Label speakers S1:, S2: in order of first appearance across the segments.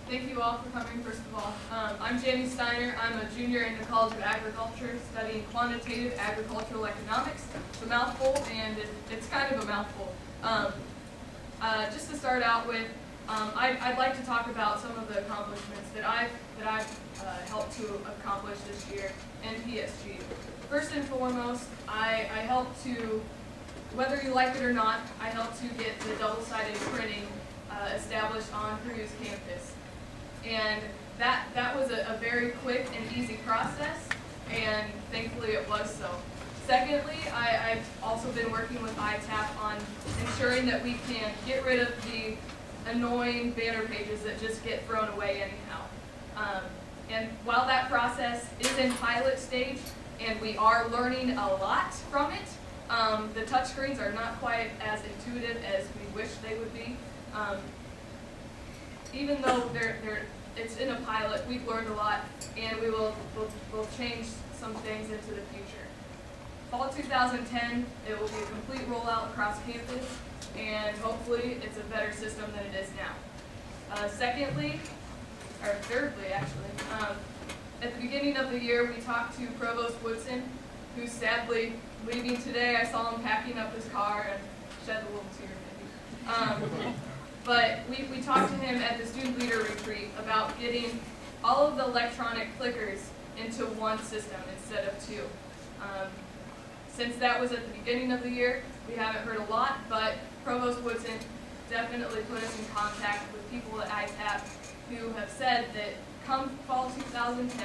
S1: Thank you all for coming, first of all. I'm Jamie Steiner. I'm a junior in the College of Agriculture studying quantitative agricultural economics. It's a mouthful, and it's kind of a mouthful. Just to start out with, I'd like to talk about some of the accomplishments that I've helped to accomplish this year in PSG. First and foremost, I helped to, whether you like it or not, I helped to get the double-sided printing established on Purdue's campus. And that was a very quick and easy process, and thankfully it was so. Secondly, I've also been working with ITAP on ensuring that we can get rid of the annoying banner pages that just get thrown away anyhow. And while that process is in pilot stage, and we are learning a lot from it, the touchscreens are not quite as intuitive as we wish they would be. Even though it's in a pilot, we've learned a lot, and we'll change some things into the future. Fall 2010, it will be a complete rollout across campus, and hopefully it's a better system than it is now. Thirdly, actually, at the beginning of the year, we talked to Provost Woodson, who's sadly leaving today. I saw him packing up his car and shed a little tear maybe. But we talked to him at the student leader retreat about getting all of the electronic clickers into one system instead of two. Since that was at the beginning of the year, we haven't heard a lot, but Provost Woodson definitely put us in contact with people at ITAP who have said that come fall 2010,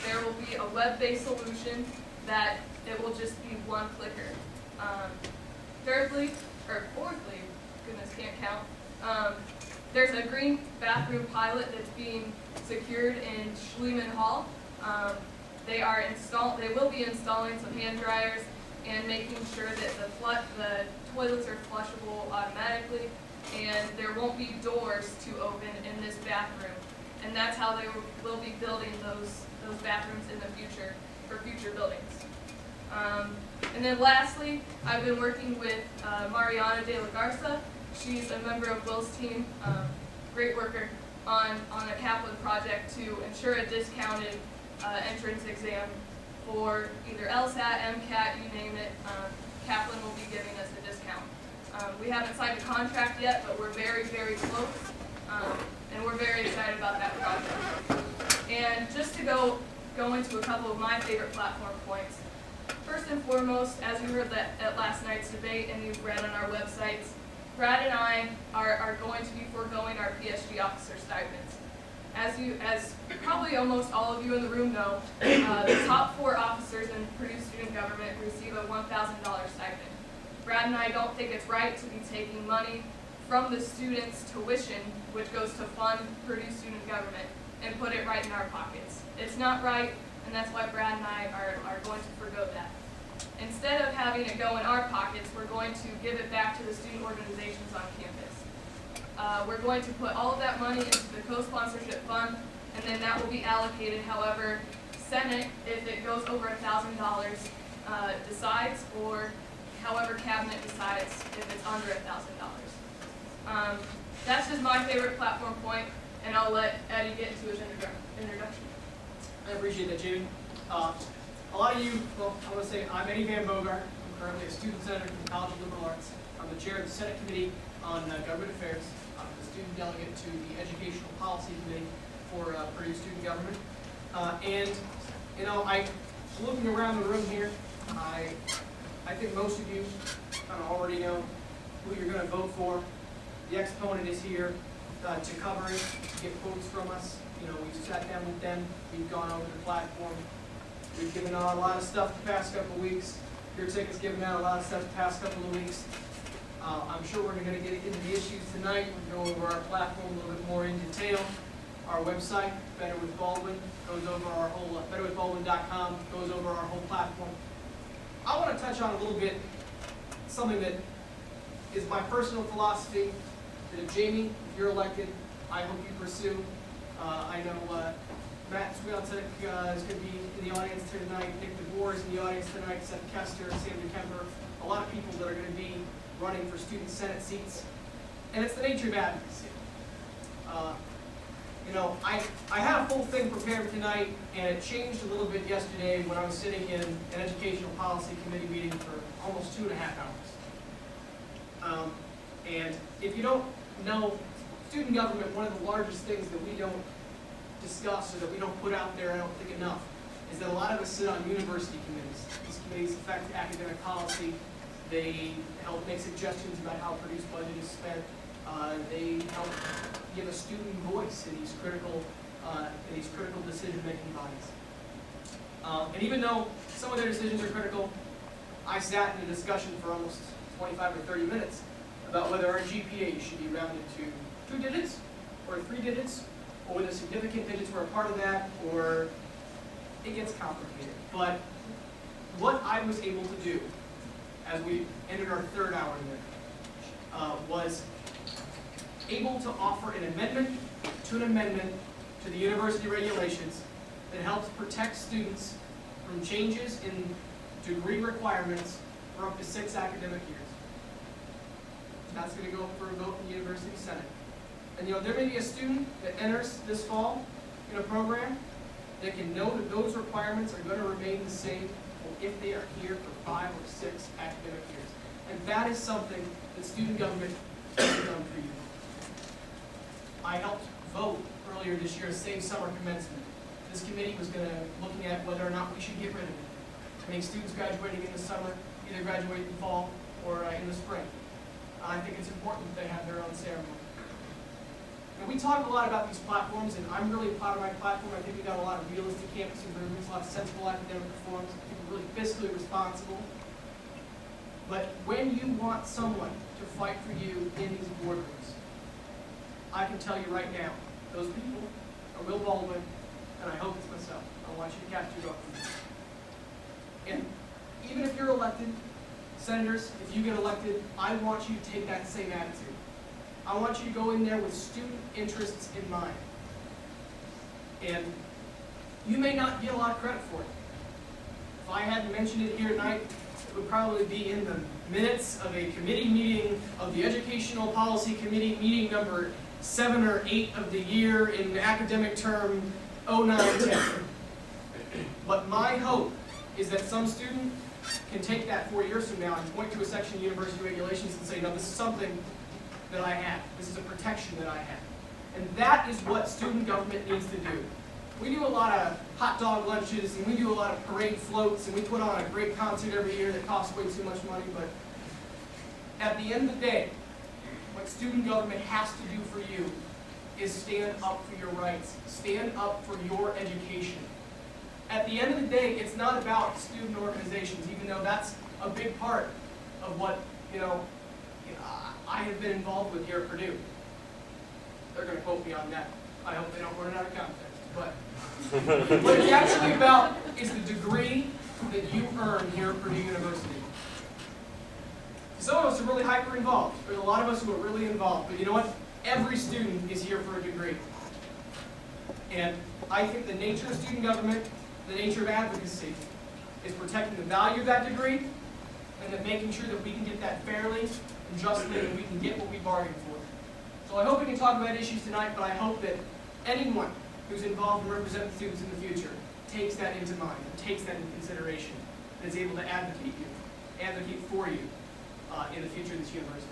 S1: there will be a web-based solution that it will just be one clicker. Fourthly, goodness, can't count. There's a green bathroom pilot that's being secured in Schliemann Hall. They will be installing some hand dryers and making sure that the toilets are flushable automatically, and there won't be doors to open in this bathroom. And that's how they will be building those bathrooms in the future for future buildings. And then lastly, I've been working with Mariana de la Garza. She's a member of Will's team, great worker, on a Kaplan project to ensure a discounted entrance exam for either LSAT, MCAT, you name it. Kaplan will be giving us a discount. We haven't signed a contract yet, but we're very, very close, and we're very excited about that project. And just to go into a couple of my favorite platform points. First and foremost, as you heard at last night's debate and you've read on our websites, Brad and I are going to be foregoing our PSG officer stipends. As probably almost all of you in the room know, the top 4 officers in Purdue student government receive a $1,000 stipend. Brad and I don't think it's right to be taking money from the students' tuition, which goes to fund Purdue student government, and put it right in our pockets. It's not right, and that's why Brad and I are going to forgo that. Instead of having it go in our pockets, we're going to give it back to the student organizations on campus. We're going to put all of that money into the co-sponsorship fund, and then that will be allocated however Senate, if it goes over $1,000, decides, or however Cabinet decides if it's under $1,000. That's just my favorite platform point, and I'll let Eddie get into his introduction.
S2: I appreciate that, Jamie. A lot of you, well, I want to say I'm Eddie Van Bogart. I'm currently a student senator from the College of Liberal Arts. I'm the chair of the Senate Committee on Government Affairs. I'm the student delegate to the Educational Policy Committee for Purdue Student Government. And, you know, looking around the room here, I think most of you kind of already know who you're going to vote for. The Exponent is here to cover it, to get quotes from us. You know, we've sat down with them, we've gone over the platform, we've given out a lot of stuff the past couple of weeks. Your ticket's given out a lot of stuff the past couple of weeks. I'm sure we're going to get into the issues tonight. We'll go over our platform a little bit more in detail. Our website, Better with Baldwin, goes over our whole, betterwithbaldwin.com, goes over our whole platform. I want to touch on a little bit something that is my personal philosophy, that if Jamie, if you're elected, I hope you pursue. I know Matt Swiatek is going to be in the audience here tonight, Nick DeBoer is in the audience tonight, Seth Kester, Sam DeKemper, a lot of people that are going to be running for student senate seats. And it's the nature of advocacy. I had a full thing prepared tonight, and it changed a little bit yesterday when I was sitting in an educational policy committee meeting for almost 2.5 hours. And if you don't know, student government, one of the largest things that we don't discuss or that we don't put out there, I don't think enough, is that a lot of us sit on university committees. These committees affect academic policy. They help make suggestions about how Purdue's budget is spent. They help give a student voice in these critical decision-making bodies. And even though some of their decisions are critical, I sat in a discussion for almost 25 or 30 minutes about whether our GPA should be rounded to 2 digits or 3 digits, or whether significant digits were a part of that, or it gets complicated. But what I was able to do as we entered our 3rd hour there was able to offer an amendment to the university regulations that helps protect students from changes in degree requirements for up to 6 academic years. That's going to go up for a vote in the University Senate. And there may be a student that enters this fall in a program that can know that those requirements are going to remain the same if they are here for 5 or 6 academic years. And that is something that student government has done for you. I helped vote earlier this year to save summer commencement. This committee was looking at whether or not we should get rid of it. To make students graduating in the summer either graduate in the fall or in the spring. I think it's important that they have their own ceremony. And we talk a lot about these platforms, and I'm really proud of my platform. I think we've got a lot of realistic campus improvements, a lot of sensible academic reforms. I think we're really fiscally responsible. But when you want someone to fight for you in these boardrooms, I can tell you right now, those people are Will Baldwin, and I hope it's myself. I want you to cast your vote for me. And even if you're elected, senators, if you get elected, I want you to take that same attitude. I want you to go in there with student interests in mind. And you may not get a lot of credit for it. If I hadn't mentioned it here tonight, it would probably be in the minutes of a committee meeting of the Educational Policy Committee, meeting number 7 or 8 of the year in the academic term 09-10. But my hope is that some student can take that 4 years from now and point to a section of university regulations and say, no, this is something that I have. This is a protection that I have. And that is what student government needs to do. We do a lot of hot dog lunches, and we do a lot of parade floats, and we put on a great concert every year that costs way too much money, but at the end of the day, what student government has to do for you is stand up for your rights. Stand up for your education. At the end of the day, it's not about student organizations, even though that's a big part of what I have been involved with here at Purdue. They're going to quote me on that. I hope they don't run it out of context. But what it's actually about is the degree that you earn here at Purdue University. Some of us are really hyper-involved. There's a lot of us who are really involved. But you know what? Every student is here for a degree. And I think the nature of student government, the nature of advocacy, is protecting the value of that degree and then making sure that we can get that fairly and justly and we can get what we bargained for. So I hope we can talk about issues tonight, but I hope that anyone who's involved in representing students in the future takes that into mind and takes that into consideration and is able to advocate for you in the future of this university.